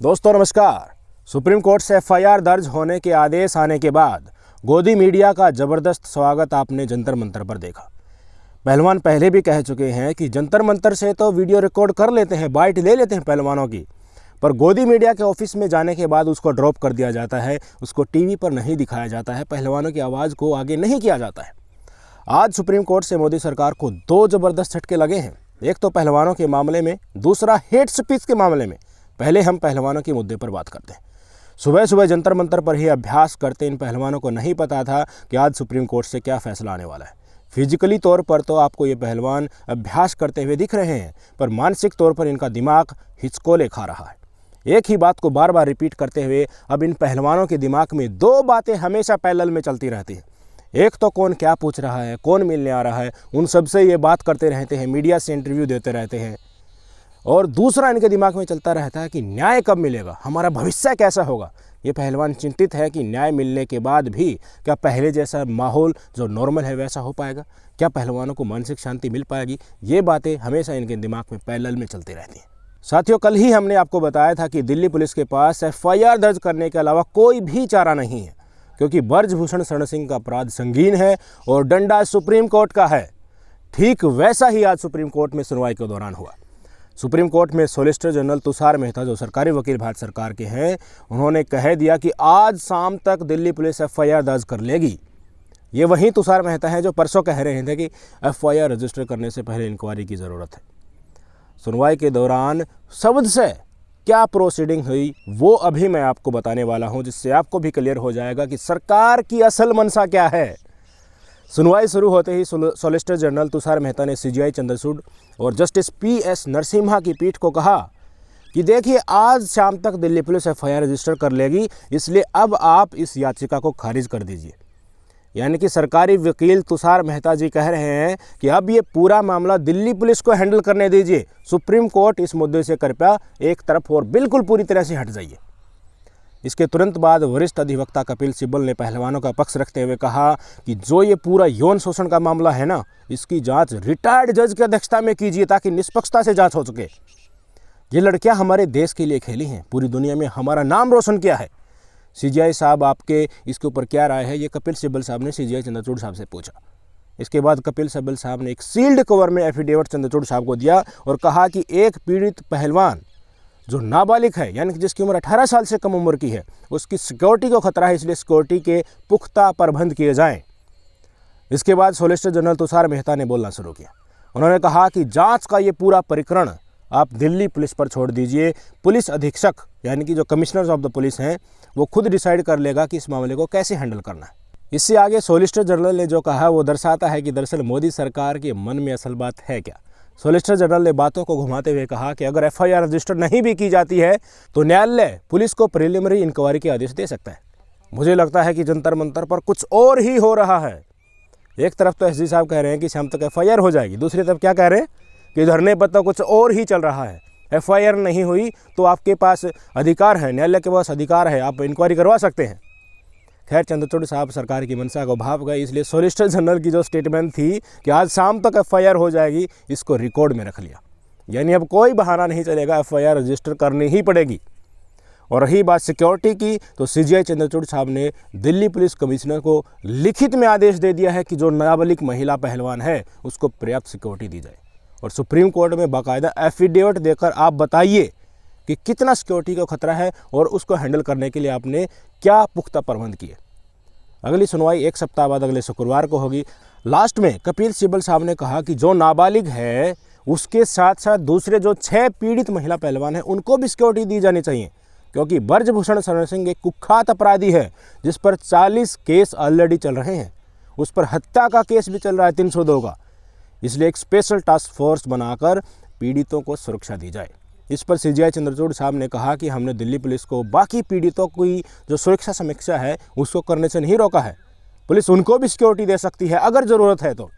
दोस्तों नमस्कार। Supreme court से एफआईआर दर्ज होने के आदेश आने के बाद गोदी मीडिया का ज़बरदस्त स्वागत आपने जंतर मंतर पर देखा। पहलवान पहले भी कह चुके हैं कि जंतर मंतर से तो वीडियो रिकॉर्ड कर लेते हैं, बाइट ले लेते हैं पहलवानों की, पर गोदी मीडिया के ऑफिस में जाने के बाद उसको ड्रॉप कर दिया जाता है, उसको टीवी पर नहीं दिखाया जाता है, पहलवानों की आवाज़ को आगे नहीं किया जाता है। आज सुप्रीम कोर्ट से मोदी सरकार को दो ज़बरदस्त झटके लगे हैं। एक तो पहलवानों के मामले में, दूसरा हेट स्पीच के मामले में। पहले हम पहलवानों के मुद्दे पर बात करते हैं। सुबह सुबह जंतर मंतर पर ही अभ्यास करते इन पहलवानों को नहीं पता था कि आज सुप्रीम कोर्ट से क्या फैसला आने वाला है। फिजिकली तौर पर तो आपको ये पहलवान अभ्यास करते हुए दिख रहे हैं, पर मानसिक तौर पर इनका दिमाग हिचकोले खा रहा है। एक ही बात को बार बार रिपीट करते हुए अब इन पहलवानों के दिमाग में दो बातें हमेशा पैरेलल में चलती रहती हैं। एक तो कौन क्या पूछ रहा है, कौन मिलने आ रहा है, उन सबसे ये बात करते रहते हैं, मीडिया से इंटरव्यू देते रहते हैं। और दूसरा इनके दिमाग में चलता रहता है कि न्याय कब मिलेगा, हमारा भविष्य कैसा होगा। ये पहलवान चिंतित है कि न्याय मिलने के बाद भी क्या पहले जैसा माहौल जो नॉर्मल है वैसा हो पाएगा, क्या पहलवानों को मानसिक शांति मिल पाएगी। ये बातें हमेशा इनके दिमाग में पैरेलल में चलती रहती हैं। साथियों, कल ही हमने आपको बताया था कि दिल्ली पुलिस के पास एफआईआर दर्ज करने के अलावा कोई भी चारा नहीं है, क्योंकि ब्रजभूषण शरण सिंह का अपराध संगीन है और डंडा सुप्रीम कोर्ट का है। ठीक वैसा ही आज सुप्रीम कोर्ट में सुनवाई के दौरान हुआ। सुप्रीम कोर्ट में सॉलिसिटर जनरल तुषार मेहता, जो सरकारी वकील भारत सरकार के हैं, उन्होंने कह दिया कि आज शाम तक दिल्ली पुलिस एफआईआर दर्ज कर लेगी। ये वही तुषार मेहता हैं जो परसों कह रहे थे कि एफआईआर रजिस्टर करने से पहले इंक्वायरी की ज़रूरत है। सुनवाई के दौरान शब्द से क्या प्रोसीडिंग हुई वो अभी मैं आपको बताने वाला हूं, जिससे आपको भी क्लियर हो जाएगा कि सरकार की असल मंशा क्या है। सुनवाई शुरू होते ही सॉलिसिटर जनरल तुषार मेहता ने सीजीआई चंद्रचूड़ और जस्टिस पीएस नरसिम्हा की पीठ को कहा कि देखिए, आज शाम तक दिल्ली पुलिस एफआईआर रजिस्टर कर लेगी, इसलिए अब आप इस याचिका को खारिज कर दीजिए। यानी कि सरकारी वकील तुषार मेहता जी कह रहे हैं कि अब ये पूरा मामला दिल्ली पुलिस को हैंडल करने दीजिए, सुप्रीम कोर्ट इस मुद्दे से कृपया एक तरफ और बिल्कुल पूरी तरह से हट जाइए। इसके तुरंत बाद वरिष्ठ अधिवक्ता कपिल सिब्बल ने पहलवानों का पक्ष रखते हुए कहा कि जो ये पूरा यौन शोषण का मामला है ना, इसकी जांच रिटायर्ड जज की अध्यक्षता में कीजिए ताकि निष्पक्षता से जांच हो सके। ये लड़कियां हमारे देश के लिए खेली हैं, पूरी दुनिया में हमारा नाम रोशन किया है। सीजीआई साहब, आपके इसके ऊपर क्या राय है, ये कपिल सिब्बल साहब ने सीजीआई चंद्रचूड़ साहब से पूछा। इसके बाद कपिल सिब्बल साहब ने एक सील्ड कवर में एफिडेविट चंद्रचूड़ साहब को दिया और कहा कि एक पीड़ित पहलवान जो नाबालिग है, यानी कि जिसकी उम्र 18 साल से कम उम्र की है, उसकी सिक्योरिटी को खतरा है, इसलिए सिक्योरिटी के पुख्ता प्रबंध किए जाएं। इसके बाद सॉलिसिटर जनरल तुषार मेहता ने बोलना शुरू किया। उन्होंने कहा कि जांच का ये पूरा प्रकरण आप दिल्ली पुलिस पर छोड़ दीजिए। पुलिस अधीक्षक, यानी कि जो कमिश्नर्स ऑफ द पुलिस हैं, वो खुद डिसाइड कर लेगा कि इस मामले को कैसे हैंडल करना है। इससे आगे सॉलिसिटर जनरल ने जो कहा वो दर्शाता है कि दरअसल मोदी सरकार के मन में असल बात है क्या। सॉलिसिटर जनरल ने बातों को घुमाते हुए कहा कि अगर एफआईआर रजिस्टर नहीं भी की जाती है तो न्यायालय पुलिस को प्रिलिमिनरी इंक्वायरी के आदेश दे सकता है। मुझे लगता है कि जंतर मंतर पर कुछ और ही हो रहा है। एक तरफ तो एसजी साहब कह रहे हैं कि शाम तक एफआईआर हो जाएगी, दूसरी तरफ क्या कह रहे हैं कि धरने पर तो कुछ और ही चल रहा है। एफआईआर नहीं हुई तो आपके पास अधिकार है, न्यायालय के पास अधिकार है, आप इंक्वायरी करवा सकते हैं। खैर, चंद्रचूड़ साहब सरकार की मंशा को भाप गए, इसलिए सॉलिसिटर जनरल की जो स्टेटमेंट थी कि आज शाम तक एफआईआर हो जाएगी, इसको रिकॉर्ड में रख लिया। यानी अब कोई बहाना नहीं चलेगा, एफआईआर रजिस्टर करनी ही पड़ेगी। और रही बात सिक्योरिटी की, तो सीजीआई चंद्रचूड़ साहब ने दिल्ली पुलिस कमिश्नर को लिखित में आदेश दे दिया है कि जो नाबालिग महिला पहलवान है उसको पर्याप्त सिक्योरिटी दी जाए। और सुप्रीम कोर्ट में बाकायदा एफिडेविट देकर आप बताइए कि कितना सिक्योरिटी का खतरा है और उसको हैंडल करने के लिए आपने क्या पुख्ता प्रबंध किए। अगली सुनवाई एक सप्ताह बाद अगले शुक्रवार को होगी। लास्ट में कपिल सिब्बल साहब ने कहा कि जो नाबालिग है उसके साथ साथ दूसरे जो 6 पीड़ित महिला पहलवान हैं उनको भी सिक्योरिटी दी जानी चाहिए, क्योंकि ब्रजभूषण शरण सिंह एक कुख्यात अपराधी है जिस पर 40 केस ऑलरेडी चल रहे हैं। उस पर हत्या का केस भी चल रहा है 302 का। इसलिए एक स्पेशल टास्क फोर्स बनाकर पीड़ितों को सुरक्षा दी जाए। इस पर सीजीआई चंद्रचूड़ साहब ने कहा कि हमने दिल्ली पुलिस को बाकी पीड़ितों की जो सुरक्षा समीक्षा है उसको करने से नहीं रोका है। पुलिस उनको भी सिक्योरिटी दे सकती है अगर ज़रूरत है तो।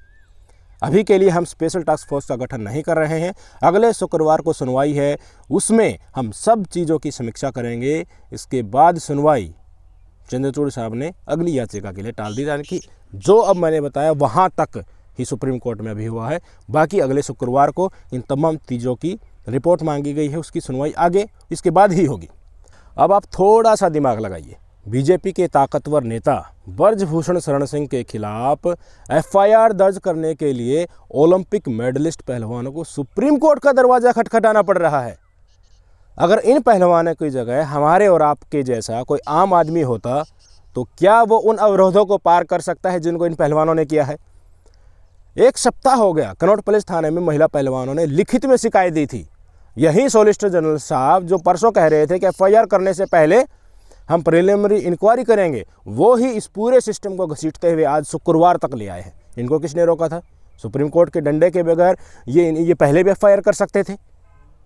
अभी के लिए हम स्पेशल टास्क फोर्स का गठन नहीं कर रहे हैं। अगले शुक्रवार को सुनवाई है, उसमें हम सब चीज़ों की समीक्षा करेंगे। इसके बाद सुनवाई चंद्रचूड़ साहब ने अगली याचिका के लिए टाल दी, यानी कि जो अब मैंने बताया वहाँ तक ही सुप्रीम कोर्ट में अभी हुआ है। बाकी अगले शुक्रवार को इन तमाम चीज़ों की रिपोर्ट मांगी गई है, उसकी सुनवाई आगे इसके बाद ही होगी। अब आप थोड़ा सा दिमाग लगाइए। बीजेपी के ताकतवर नेता ब्रजभूषण शरण सिंह के खिलाफ एफआईआर दर्ज करने के लिए ओलंपिक मेडलिस्ट पहलवानों को सुप्रीम कोर्ट का दरवाजा खटखटाना पड़ रहा है। अगर इन पहलवानों की जगह हमारे और आपके जैसा कोई आम आदमी होता तो क्या वो उन अवरोधों को पार कर सकता है जिनको इन पहलवानों ने किया है? 1 सप्ताह हो गया कनॉट पुलिस थाने में महिला पहलवानों ने लिखित में शिकायत दी थी। यही सॉलिसिटर जनरल साहब जो परसों कह रहे थे कि एफआईआर करने से पहले हम प्रिलिमिनरी इंक्वायरी करेंगे, वो ही इस पूरे सिस्टम को घसीटते हुए आज शुक्रवार तक ले आए हैं। इनको किसने रोका था? सुप्रीम कोर्ट के डंडे के बगैर ये पहले भी एफआईआर कर सकते थे।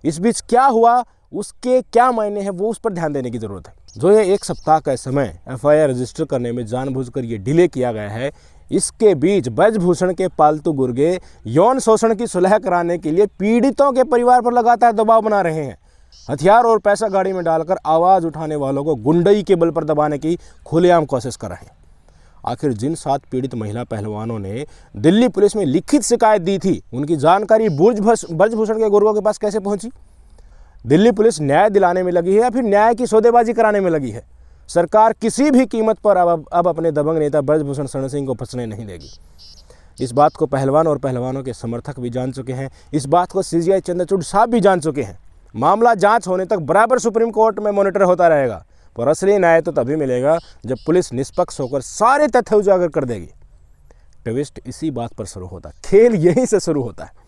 इस बीच क्या हुआ, उसके क्या मायने हैं, वो उस पर ध्यान देने की ज़रूरत है। जो ये 1 सप्ताह का समय एफआईआर रजिस्टर करने में जानबूझकर ये डिले किया गया है, इसके बीच ब्रजभूषण के पालतू गुर्गे यौन शोषण की सुलह कराने के लिए पीड़ितों के परिवार पर लगातार दबाव बना रहे हैं। हथियार और पैसा गाड़ी में डालकर आवाज़ उठाने वालों को गुंडई के बल पर दबाने की खुलेआम कोशिश कर रहे हैं। आखिर जिन 7 पीड़ित महिला पहलवानों ने दिल्ली पुलिस में लिखित शिकायत दी थी, उनकी जानकारी ब्रजभूषण के गुर्गों के पास कैसे पहुंची? दिल्ली पुलिस न्याय दिलाने में लगी है या फिर न्याय की सौदेबाजी कराने में लगी है? सरकार किसी भी कीमत पर अब अपने दबंग नेता ब्रजभूषण शरण सिंह को फंसने नहीं देगी। इस बात को पहलवान और पहलवानों के समर्थक भी जान चुके हैं। इस बात को सीजीआई चंद्रचूड़ साहब भी जान चुके हैं। मामला जांच होने तक बराबर सुप्रीम कोर्ट में मॉनिटर होता रहेगा, पर असली न्याय तो तभी मिलेगा जब पुलिस निष्पक्ष होकर सारे तथ्य उजागर कर देगी। ट्विस्ट इसी बात पर शुरू होता है, खेल यहीं से शुरू होता है।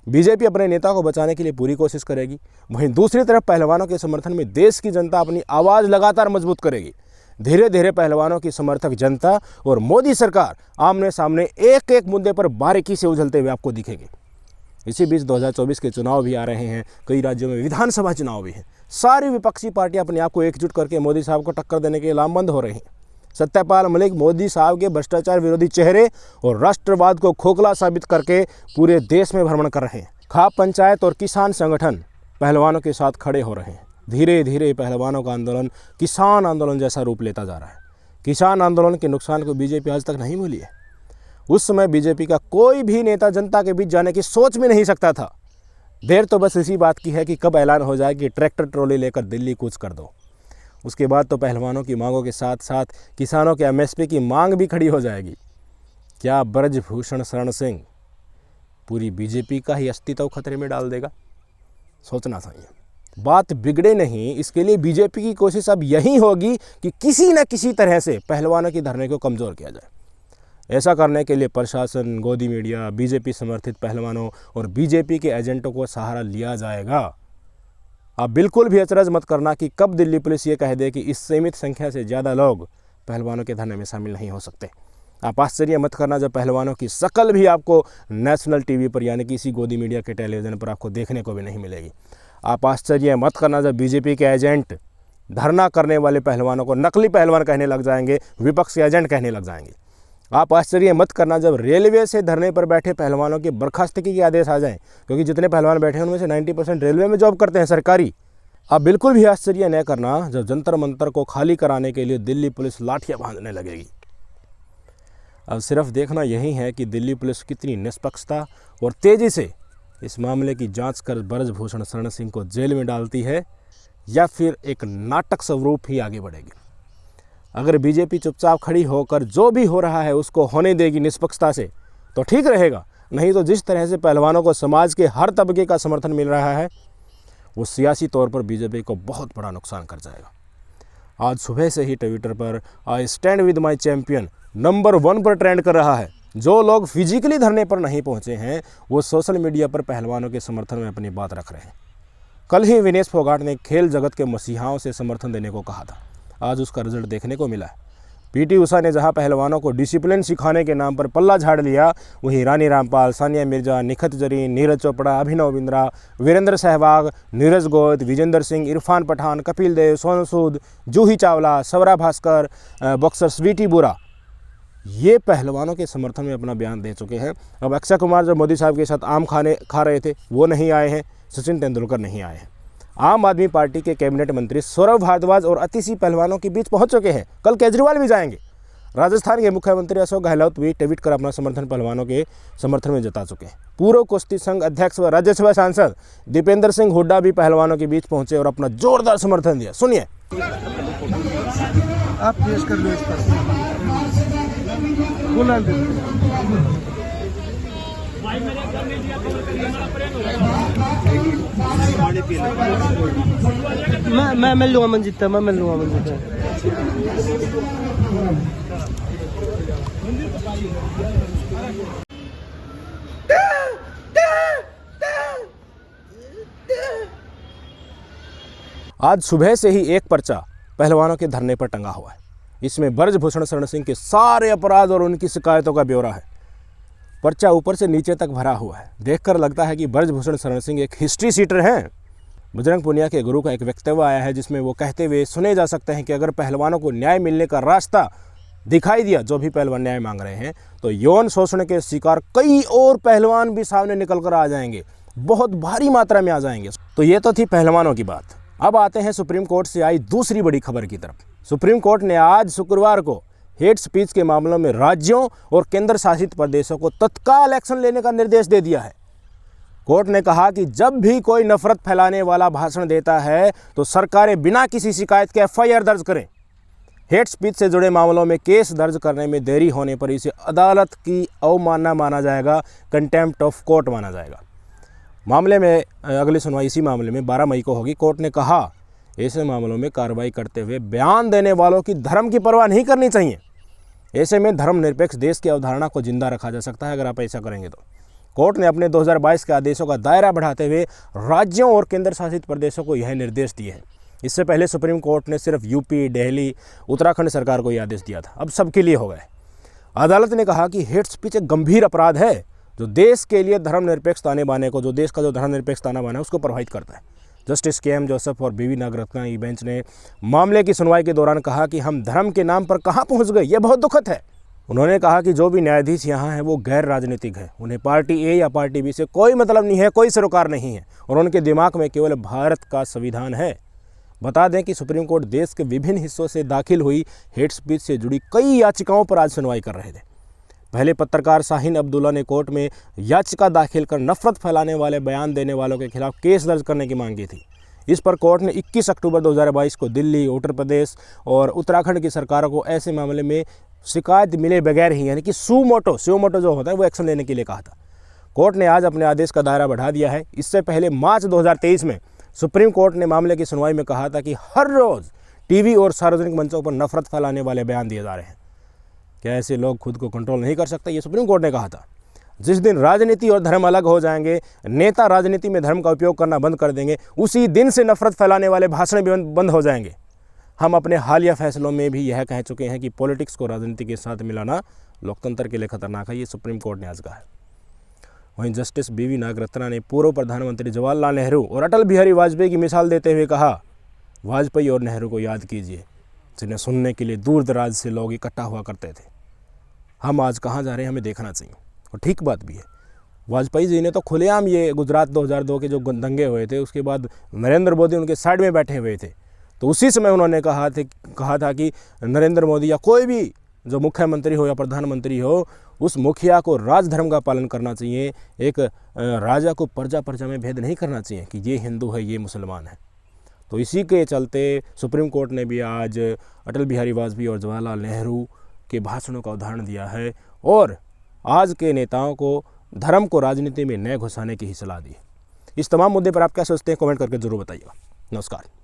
बीजेपी अपने नेता को बचाने के लिए पूरी कोशिश करेगी, वहीं दूसरी तरफ पहलवानों के समर्थन में देश की जनता अपनी आवाज़ लगातार मजबूत करेगी। धीरे धीरे पहलवानों की समर्थक जनता और मोदी सरकार आमने सामने एक एक मुद्दे पर बारीकी से उछलते हुए आपको दिखेंगे। इसी बीच 2024 के चुनाव भी आ रहे हैं, कई राज्यों में विधानसभा चुनाव भी हैं। सारी विपक्षी पार्टियां अपने आप को एकजुट करके मोदी साहब को टक्कर देने के लामबंद हो रही हैं। सत्यपाल मलिक मोदी साहब के भ्रष्टाचार विरोधी चेहरे और राष्ट्रवाद को खोखला साबित करके पूरे देश में भ्रमण कर रहे हैं। खाप पंचायत और किसान संगठन पहलवानों के साथ खड़े हो रहे हैं। धीरे धीरे पहलवानों का आंदोलन किसान आंदोलन जैसा रूप लेता जा रहा है। किसान आंदोलन के नुकसान को बीजेपी आज तक नहीं भूली है। उस समय बीजेपी का कोई भी नेता जनता के बीच जाने की सोच में नहीं सकता था। देर तो बस इसी बात की है कि कब ऐलान हो जाए कि ट्रैक्टर ट्रॉली लेकर दिल्ली कूच कर दो। उसके बाद तो पहलवानों की मांगों के साथ साथ किसानों के एमएसपी की मांग भी खड़ी हो जाएगी। क्या ब्रजभूषण शरण सिंह पूरी बीजेपी का ही अस्तित्व खतरे में डाल देगा? सोचना चाहिए। बात बिगड़े नहीं, इसके लिए बीजेपी की कोशिश अब यही होगी कि किसी न किसी तरह से पहलवानों की धरने को कमज़ोर किया जाए। ऐसा करने के लिए प्रशासन, गोदी मीडिया, बीजेपी समर्थित पहलवानों और बीजेपी के एजेंटों को सहारा लिया जाएगा। आप बिल्कुल भी अचरज मत करना कि कब दिल्ली पुलिस ये कह दे कि इस सीमित संख्या से ज़्यादा लोग पहलवानों के धरने में शामिल नहीं हो सकते। आप आश्चर्य मत करना जब पहलवानों की शक्ल भी आपको नेशनल टीवी पर यानी कि इसी गोदी मीडिया के टेलीविज़न पर आपको देखने को भी नहीं मिलेगी। आप आश्चर्य मत करना जब बीजेपी के एजेंट धरना करने वाले पहलवानों को नकली पहलवान कहने लग जाएंगे, विपक्ष के एजेंट कहने लग जाएंगे। आप आश्चर्य मत करना जब रेलवे से धरने पर बैठे पहलवानों की बर्खास्तगी के आदेश आ जाएं, क्योंकि जितने पहलवान बैठे हैं उनमें से 90% रेलवे में जॉब करते हैं, सरकारी। आप बिल्कुल भी आश्चर्य न करना जब जंतर मंतर को खाली कराने के लिए दिल्ली पुलिस लाठियां बांधने लगेगी। अब सिर्फ देखना यही है कि दिल्ली पुलिस कितनी निष्पक्षता और तेज़ी से इस मामले की जांच कर ब्रजभूषण शरण सिंह को जेल में डालती है या फिर एक नाटक स्वरूप ही आगे बढ़ेगी। अगर बीजेपी चुपचाप खड़ी होकर जो भी हो रहा है उसको होने देगी निष्पक्षता से तो ठीक रहेगा, नहीं तो जिस तरह से पहलवानों को समाज के हर तबके का समर्थन मिल रहा है वो सियासी तौर पर बीजेपी को बहुत बड़ा नुकसान कर जाएगा। आज सुबह से ही ट्विटर पर I stand with my champion number 1 पर ट्रेंड कर रहा है। जो लोग फिजिकली धरने पर नहीं पहुंचे हैं वो सोशल मीडिया पर पहलवानों के समर्थन में अपनी बात रख रहे हैं। कल ही विनेश फोगाट ने खेल जगत के मसीहाओं से समर्थन देने को कहा था, आज उसका रिजल्ट देखने को मिला है। पीटी उषा ने जहां पहलवानों को डिसिप्लिन सिखाने के नाम पर पल्ला झाड़ लिया, वहीं रानी रामपाल, सानिया मिर्जा, निखत जरीन, नीरज चोपड़ा, अभिनव बिंद्रा, वीरेंद्र सहवाग, नीरज गोद, विजेंदर सिंह, इरफान पठान, कपिल देव, सोनू सूद, जूही चावला, सवरा भास्कर, बॉक्सर स्वीटी बुरा, ये पहलवानों के समर्थन में अपना बयान दे चुके हैं। अब अक्षय कुमार जो मोदी साहब के साथ आम खा रहे थे वो नहीं आए हैं, सचिन तेंदुलकर नहीं आए हैं। आम आदमी पार्टी के कैबिनेट मंत्री सौरभ भारद्वाज और अतिशी पहलवानों के बीच पहुंच चुके हैं। कल केजरीवाल भी जाएंगे। राजस्थान के मुख्यमंत्री अशोक गहलोत भी ट्वीट कर अपना समर्थन पहलवानों के समर्थन में जता चुके हैं। पूर्व कुश्ती संघ अध्यक्ष व राज्यसभा सांसद दीपेंद्र सिंह हुड्डा भी पहलवानों के बीच पहुंचे और अपना जोरदार समर्थन दिया। सुनिए। आप पेश कर लो इस पर बोला मैं मिल लूँगा मंजिता, मैं मिल लूँगा मंजिता। आज सुबह से ही एक पर्चा पहलवानों के धरने पर टंगा हुआ है। इसमें ब्रजभूषण शरण सिंह के सारे अपराध और उनकी शिकायतों का ब्यौरा है। पर्चा ऊपर से नीचे तक भरा हुआ है। देखकर लगता है कि ब्रजभूषण शरण सिंह एक हिस्ट्री सीटर हैं। बजरंग पुनिया के गुरु का एक वक्तव्य आया है जिसमें वो कहते हुए सुने जा सकते हैं कि अगर पहलवानों को न्याय मिलने का रास्ता दिखाई दिया, जो भी पहलवान न्याय मांग रहे हैं, तो यौन शोषण के शिकार कई और पहलवान भी सामने निकल कर आ जाएंगे, बहुत भारी मात्रा में आ जाएंगे। तो ये तो थी पहलवानों की बात। अब आते हैं सुप्रीम कोर्ट से आई दूसरी बड़ी खबर की तरफ। सुप्रीम कोर्ट ने आज शुक्रवार को हेट स्पीच के मामलों में राज्यों और केंद्र शासित प्रदेशों को तत्काल एक्शन लेने का निर्देश दे दिया है। कोर्ट ने कहा कि जब भी कोई नफरत फैलाने वाला भाषण देता है तो सरकारें बिना किसी शिकायत के एफआईआर दर्ज करें। हेट स्पीच से जुड़े मामलों में केस दर्ज करने में देरी होने पर इसे अदालत की अवमानना माना जाएगा, कंटेम्प्ट ऑफ कोर्ट माना जाएगा। मामले में अगली सुनवाई इसी मामले में 12 मई को होगी। कोर्ट ने कहा ऐसे मामलों में कार्रवाई करते हुए बयान देने वालों की धर्म की परवाह नहीं करनी चाहिए। ऐसे में धर्मनिरपेक्ष देश की अवधारणा को जिंदा रखा जा सकता है अगर आप ऐसा करेंगे तो। कोर्ट ने अपने 2022 के आदेशों का दायरा बढ़ाते हुए राज्यों और केंद्र शासित प्रदेशों को यह निर्देश दिए हैं। इससे पहले सुप्रीम कोर्ट ने सिर्फ यूपी, दिल्ली, उत्तराखंड सरकार को यह आदेश दिया था, अब सबके लिए हो गए। अदालत ने कहा कि हेट स्पीच एक गंभीर अपराध है जो देश के लिए धर्मनिरपेक्ष ताने बाने को, जो देश का जो धर्मनिरपेक्ष ताना बाना है उसको प्रभावित करता है। Justice KM. जोसेफ और बीवी नागरत्ना की बेंच ने मामले की सुनवाई के दौरान कहा कि हम धर्म के नाम पर कहाँ पहुँच गए, यह बहुत दुखद है। उन्होंने कहा कि जो भी न्यायाधीश यहाँ हैं वो गैर राजनीतिक है, उन्हें पार्टी ए या पार्टी बी से कोई मतलब नहीं है, कोई सरोकार नहीं है और उनके दिमाग में केवल भारत का संविधान है। बता दें कि सुप्रीम कोर्ट देश के विभिन्न हिस्सों से दाखिल हुई हेट स्पीच से जुड़ी कई याचिकाओं पर आज सुनवाई कर रहे थे। पहले पत्रकार शाहीन अब्दुल्ला ने कोर्ट में याचिका दाखिल कर नफरत फैलाने वाले बयान देने वालों के खिलाफ केस दर्ज करने की मांग की थी। इस पर कोर्ट ने 21 अक्टूबर 2022 को दिल्ली, उत्तर प्रदेश और उत्तराखंड की सरकारों को ऐसे मामले में शिकायत मिले बगैर ही, यानी कि सू मोटो जो होता है वो एक्शन लेने के लिए कहा था। कोर्ट ने आज अपने आदेश का दायरा बढ़ा दिया है। इससे पहले मार्च 2023 में सुप्रीम कोर्ट ने मामले की सुनवाई में कहा था कि हर रोज़ टीवी और सार्वजनिक मंचों पर नफरत फैलाने वाले बयान दिए जा रहे हैं। क्या ऐसे लोग खुद को कंट्रोल नहीं कर सकते? ये सुप्रीम कोर्ट ने कहा था। जिस दिन राजनीति और धर्म अलग हो जाएंगे, नेता राजनीति में धर्म का उपयोग करना बंद कर देंगे, उसी दिन से नफरत फैलाने वाले भाषण भी बंद हो जाएंगे। हम अपने हालिया फैसलों में भी यह कह चुके हैं कि पॉलिटिक्स को राजनीति के साथ मिलाना लोकतंत्र के लिए खतरनाक है। ये सुप्रीम कोर्ट ने आज कहा है। वहीं जस्टिस बीवी नागरत्ना ने पूर्व प्रधानमंत्री जवाहरलाल नेहरू और अटल बिहारी वाजपेयी की मिसाल देते हुए कहा, वाजपेयी और नेहरू को याद कीजिए जिन्हें सुनने के लिए दूर दराज से लोग इकट्ठा हुआ करते थे। हम आज कहाँ जा रहे हैं हमें देखना चाहिए, और ठीक बात भी है। वाजपेयी जी ने तो खुलेआम ये गुजरात 2002 के जो दंगे हुए थे उसके बाद नरेंद्र मोदी उनके साइड में बैठे हुए थे, तो उसी समय उन्होंने कहा था कि नरेंद्र मोदी या कोई भी जो मुख्यमंत्री हो या प्रधानमंत्री हो, उस मुखिया को राजधर्म का पालन करना चाहिए। एक राजा को प्रजा में भेद नहीं करना चाहिए कि ये हिंदू है ये मुसलमान है। तो इसी के चलते सुप्रीम कोर्ट ने भी आज अटल बिहारी वाजपेयी और जवाहरलाल नेहरू के भाषणों का उदाहरण दिया है और आज के नेताओं को धर्म को राजनीति में न घुसाने की ही सलाह दी। इस तमाम मुद्दे पर आप क्या सोचते हैं, कमेंट करके जरूर बताइएगा। नमस्कार।